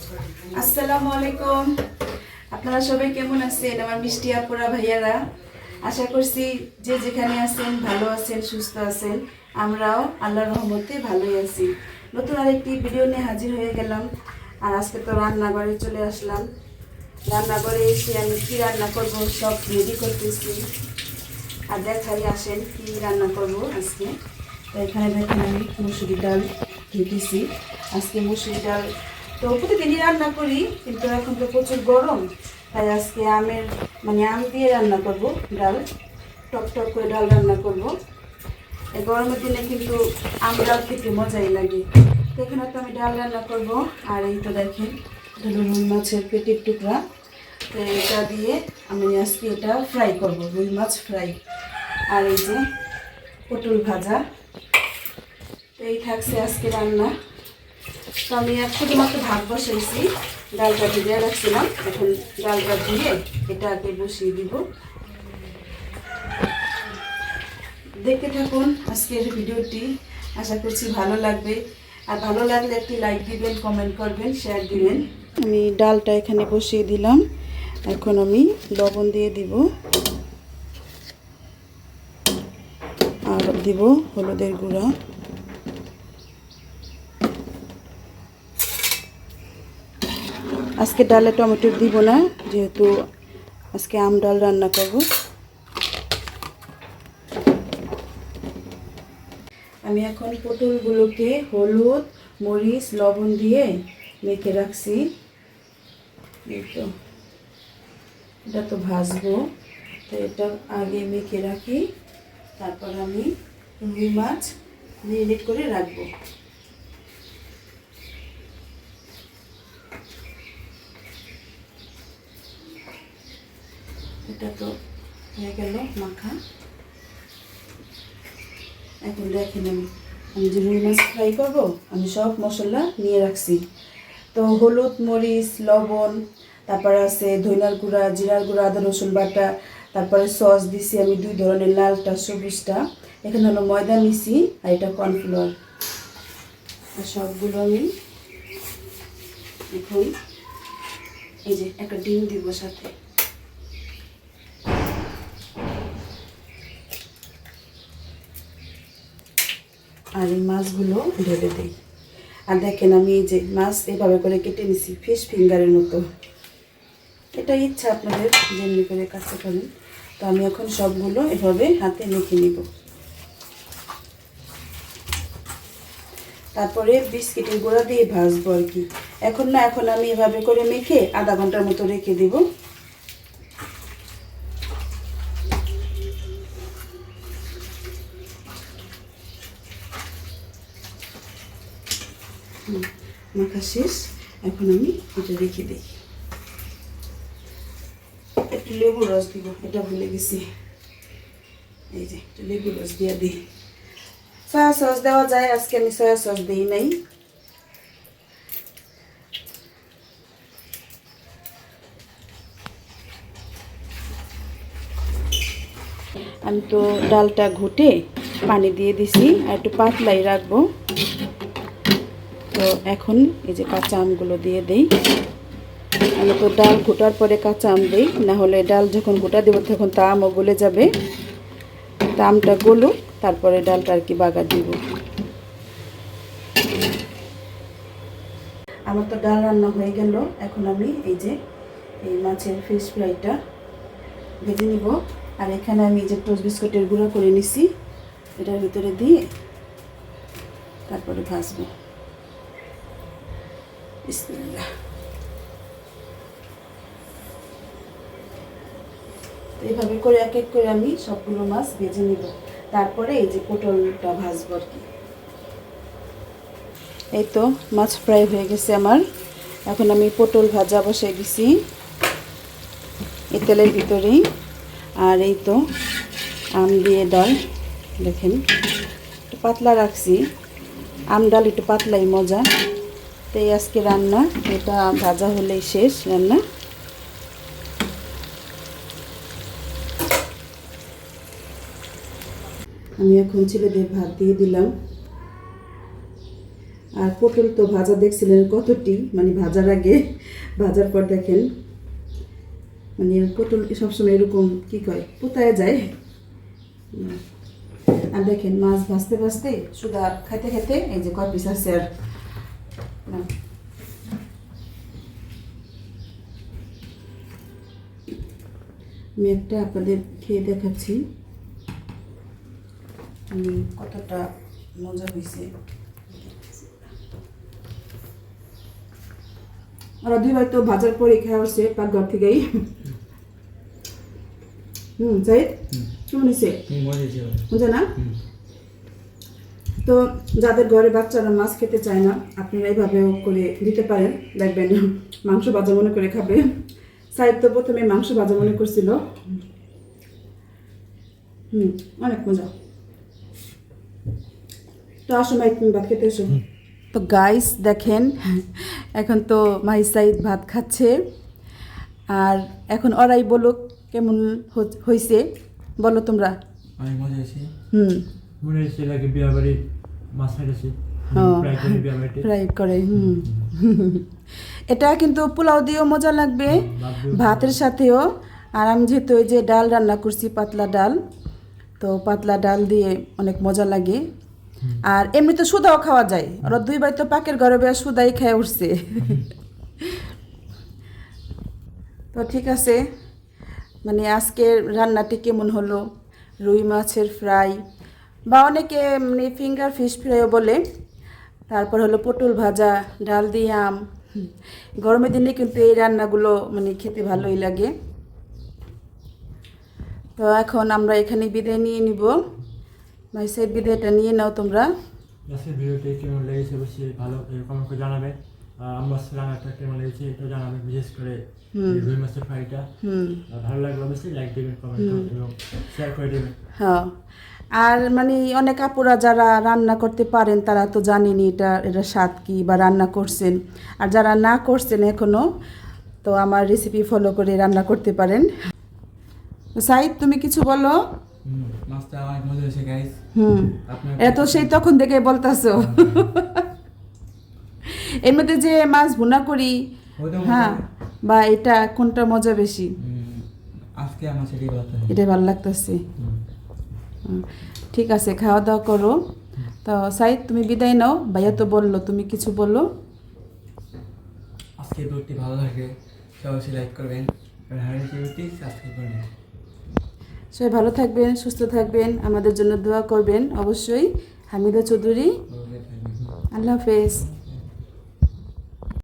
আসসালামু আলাইকুম। আপনারা সবাই কেমন আছেন আমার মিষ্টি আপুরা ভাইয়ারা? আশা করছি যে যেখানে আছেন ভালো আছেন, সুস্থ আছেন। আমরাও আল্লাহর রহমতে ভালোই আছি। নতুন আরেকটি ভিডিও নিয়ে হাজির হয়ে গেলাম। আর আজকে তো রান্নাঘরে চলে আসলাম। রান্নাঘরে এসে আমি কী রান্না করব সব রেডি করতেছি। আর দেখাই আসেন কি রান্না করব আজকে। তো এখানে দেখেন আমি মুসুরি ডাল ধুতেছি। আজকে মুসুরি ডাল তো প্রতিদিনই রান্না করি, কিন্তু এখন তো প্রচুর গরম, তাই আজকে আম দিয়ে রান্না করব ডাল। টক টক করে ডাল রান্না করব। এই গরমের দিনে কিন্তু আম ডাল খেতে মজাই লাগে। তো এখানে তো আমি ডাল রান্না করব। আর এই তো দেখেন এটা হলো রুই মাছের পেটের টুকরা। তো এটা দিয়ে আমি আজকে এটা ফ্রাই করব, রুই মাছ ফ্রাই। আর এই যে পটল ভাজা। তো এই থাকছে আজকে রান্না। তো আমি শুধুমাত্র ভাত বসাইছি, ডালটা ভিজিয়ে রাখছিলাম। এখন ডালটা ধুয়ে এটা আগে বসিয়ে দিব। দেখতে থাকুন আজকের ভিডিওটি, আশা করছি ভালো লাগবে। আর ভালো লাগলে একটি লাইক দিবেন, কমেন্ট করবেন, শেয়ার দিবেন। আমি ডালটা এখানে বসিয়ে দিলাম। এখন আমি লবণ দিয়ে দিব আর দিব হলুদের গুঁড়া। আজকে ডালে টমেটো দিব না, যেহেতু আজকে আম ডাল রান্না করব। আমি এখন পটলগুলোকে হলুদ, মরিচ, লবণ দিয়ে মেখে রাখছি। এটা তো ভাজবো, তো এটা আগে মেখে রাখি, তারপর আমি রুই মাছ ম্যারিনেট করে রাখবো। এটা তো হয়ে গেল মাখা। এখন দেখেন আমি যে রুই মাছ ফ্রাই করবো, আমি সব মশলা নিয়ে রাখছি। তো হলুদ, মরিচ, লবণ, তারপরে আছে ধনিয়ার গুঁড়া, জিরার গুঁড়া, আদা রসুন বাটা, তারপরে সস দিছি আমি 2 ধরনের, লালটা সবুজটা। এখানে হলো ময়দা নিছি আর এটা কর্নফ্লাওয়ার। আর সবগুলো আমি এখন এই যে একটা ডিম দিব সাথে। আর এই মাছগুলো ঢেলে দিই। আর দেখেন আমি এই যে মাছ এভাবে করে কেটে নিছি ফিশ ফিঙ্গারের মতো। এটা ইচ্ছা আপনাদের যেমনি করে কাটতে পারেন। তো আমি এখন সবগুলো এভাবে হাতে মেখে নিব। তারপরে বিস্কিটের গুঁড়া দিয়ে ভাজবো আর কি। এখন আমি এভাবে করে মেখে আধা ঘন্টার মতো রেখে দিব। মাখা শেষ, এখন আমি এটা রেখে দিই। একটু লেবুর রস দিব, এটা ভুলে গেছি। এই যে একটু লেবুর রস দিয়ে দিই। সয়া সস দেওয়া যায়, আজকে আমি সয়া সস দিই নাই। আমি তো ডালটা ঘুটে পানি দিয়ে দিছি, আর একটু পাতলাই রাখবো। তো এখন এই যে কাঁচা আমগুলো দিয়ে দেই। আমি তো ডাল ঘোটার পরে কাঁচা আম দিই, না হলে ডাল যখন ঘোটা দেবো তখন তা আমও গলে যাবে। তা আমটা গলুক, তারপরে ডালটা আর কি বাগার দিব। আমার তো ডাল রান্না হয়ে গেল। এখন আমি এই যে এই মাছের ফিশ ফ্রাইটা ভেজে নিব। আর এখানে আমি যে টোস্ট বিস্কুটের গুঁড়ো করে নিছি, এটার ভিতরে দিয়ে তারপরে ভাজবো। বিসমিল্লাহ। এইভাবে করে এক এক করে আমি সবগুলো মাছ ভেজে নিব। তারপরে এই যে পটলটা ভাজবো আর কি। এই তো মাছ ফ্রাই হয়ে গেছে আমার। এখন আমি পটল ভাজা বসিয়ে দিছি এই তেলের ভিতরেই। আর এই তো আম দিয়ে ডাল, দেখেন একটু পাতলা রাখছি। আম ডাল একটু পাতলাই মজা। তো এই আজকে রান্না, এটা ভাজা হলেই শেষ রান্না। আমি এখন ছেলেদের ভাত দিয়ে দিলাম। আর পটল তো ভাজা দেখছিলেন কতটি, মানে ভাজার আগে, ভাজার পর দেখেন মানে পটল সবসময় এরকম কি কয় পোতায় যায়। আর দেখেন মাছ ভাজতে ভাজতে শুধু খাইতে খাইতে এই যে কয় পিস আছে আর না। আমি একটা আপনাদের খেয়ে দেখাচ্ছি কতটা মজা হয়েছে। ওরা দুই ভাই তো ভাজার পরে খাওয়া হচ্ছে পাকঘর থেকেই। জাহিদ কেমন হয়েছে? মজা না? তো যাদের ঘরে বাচ্চারা মাছ খেতে চায় না আপনারা এইভাবেও করে দিতে পারেন, দেখবেন মাংস ভাজা মনে করে খাবে। সাইদ তো প্রথমে মাংস ভাজা মনে করছিল। অনেক মজা। তো আসো মাই তুমি ভাত খেতে এসো। তো গাইস দেখেন এখন তো মাই সাইদ ভাত খাচ্ছে, আর এখন ওরাই বলুক কেমন হয়েছে, বলো তোমরা। অনেক মজা হয়েছে। মনে হচ্ছে লাগে বিয়া বাড়ি মাছ খাইতেছি ফ্রাই করে। এটা কিন্তু পোলাও দিয়েও মজা লাগবে, ভাতের সাথেও। আর আমি যেহেতু ওই যে ডাল রান্না করছি পাতলা ডাল, তো পাতলা ডাল দিয়ে অনেক মজা লাগে। আর এমনি তো সুদাও খাওয়া যায়, ওরা দুই ভাই তো পাকের ঘরে বেশ সুদাই খেয়ে উঠছে। তো ঠিক আছে, মানে আজকের রান্নাটি কেমন হলো, রুই মাছের ফ্রাই বা অনেকে মানে ফিঙ্গার ফিশ ফ্রাইও বলে, তারপর হলো পটল ভাজা, ডাল দিয়ে আম। গরমের দিনে কিন্তু এই রান্নাগুলো মানে খেতে ভালোই লাগে। তো এখন আমরা এখানে বিদায় নিয়ে নিব। মাই সাইড বিদায়টা নিয়ে নাও তোমরা। আজকের ভিডিওটি কেমন লেগেছে অবশ্যই ভালো কমেন্ট করে জানাবে। আমার রান্নাটা কেমন লেগেছে এটা জানাবে, বিশেষ করে রুই মাছের ফ্রাইটা। ভালো লাগলে অবশ্যই লাইক দেবেন, কমেন্ট করবেন এবং শেয়ার করে দেবেন। হ্যাঁ, আর মানে অনেক আপুরা যারা রান্না করতে পারেন তারা তো জানেনি এটা স্বাদ কী বা রান্না করছেন। আর যারা না করছেন এখনও, তো আমার রেসিপি ফলো করে রান্না করতে পারেন। সাইদ তুমি কিছু বলো। মাছটা অনেক মজা হয়েছে গাইস। এটা তো সেই তখন থেকে বলতাছো। এর মধ্যে যে মাছ ভুনা করি, হ্যাঁ, বা এটা কোনটা মজা বেশি? আজকে আমার এটা ভালো লাগতেছে। ঠিক আছে, খাওয়া দাওয়া করো। তো সাইদ তুমি বিদায় নাও, ভাইয়া তো বললো, তুমি কিছু বলো। আজকে ভিডিওটি ভালো লাগে সবাই লাইক করবেন, সাবস্ক্রাইব করবেন। সবাই ভালো থাকবেন, সুস্থ থাকবেন, আমাদের জন্য দোয়া করবেন অবশ্যই। হামিদা চৌধুরী, আল্লাহ হাফেজ।